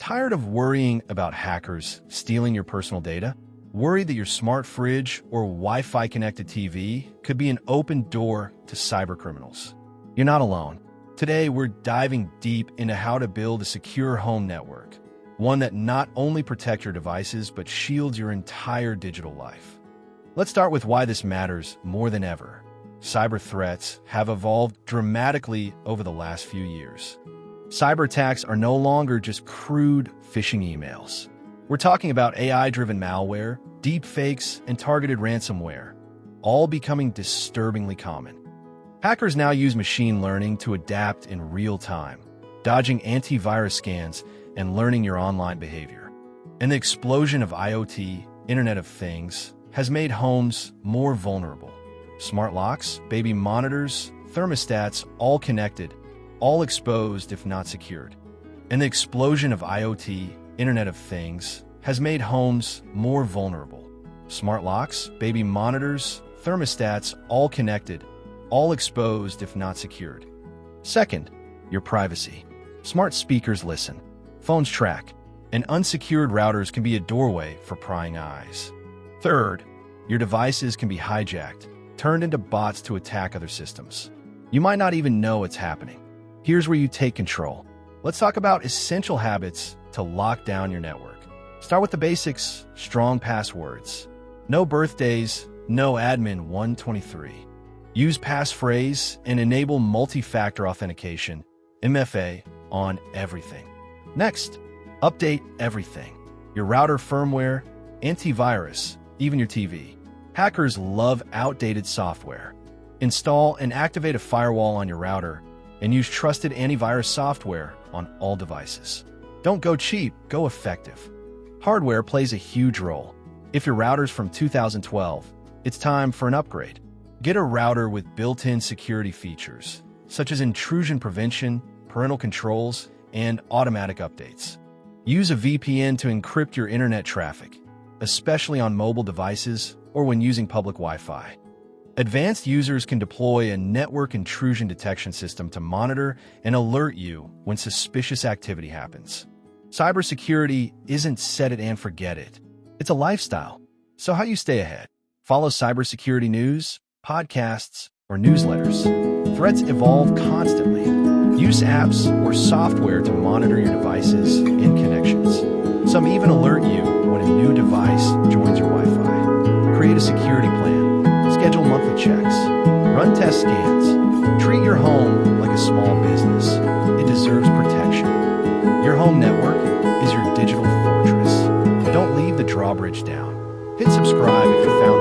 Tired of worrying about hackers stealing your personal data? Worried that your smart fridge or Wi-Fi connected TV could be an open door to cybercriminals? You're not alone. Today, we're diving deep into how to build a secure home network, one that not only protects your devices but shields your entire digital life. Let's start with why this matters more than ever. Cyber threats have evolved dramatically over the last few years. Cyber attacks are no longer just crude phishing emails. We're talking about AI-driven malware, deepfakes, and targeted ransomware, all becoming disturbingly common. Hackers now use machine learning to adapt in real time, dodging antivirus scans and learning your online behavior. And the explosion of IoT, Internet of Things, has made homes more vulnerable. Smart locks, baby monitors, thermostats, all connected, all exposed if not secured. And the explosion of IoT, Internet of Things, has made homes more vulnerable. Smart locks, baby monitors, thermostats, all connected, all exposed if not secured. Second, your privacy. Smart speakers listen, phones track, and unsecured routers can be a doorway for prying eyes. Third, your devices can be hijacked, turned into bots to attack other systems. You might not even know it's happening. Here's where you take control. Let's talk about essential habits to lock down your network. Start with the basics: strong passwords. No birthdays, no admin 123. Use passphrase and enable multi-factor authentication, MFA, on everything. Next, update everything. Your router firmware, antivirus, even your TV. Hackers love outdated software. Install and activate a firewall on your router and use trusted antivirus software on all devices. Don't go cheap, go effective. Hardware plays a huge role. If your router's from 2012, it's time for an upgrade. Get a router with built-in security features, such as intrusion prevention, parental controls, and automatic updates. Use a VPN to encrypt your internet traffic, especially on mobile devices or when using public Wi-Fi. Advanced users can deploy a network intrusion detection system to monitor and alert you when suspicious activity happens. Cybersecurity isn't set it and forget it. It's a lifestyle. So how you stay ahead? Follow cybersecurity news, podcasts, or newsletters. Threats evolve constantly. Use apps or software to monitor your devices and connections. Some even alert you when a new device joins your Wi-Fi. Create a security plan. Schedule monthly checks. Run test scans. Treat your home like a small business. It deserves protection. Your home network is your digital fortress. Don't leave the drawbridge down. Hit subscribe if you found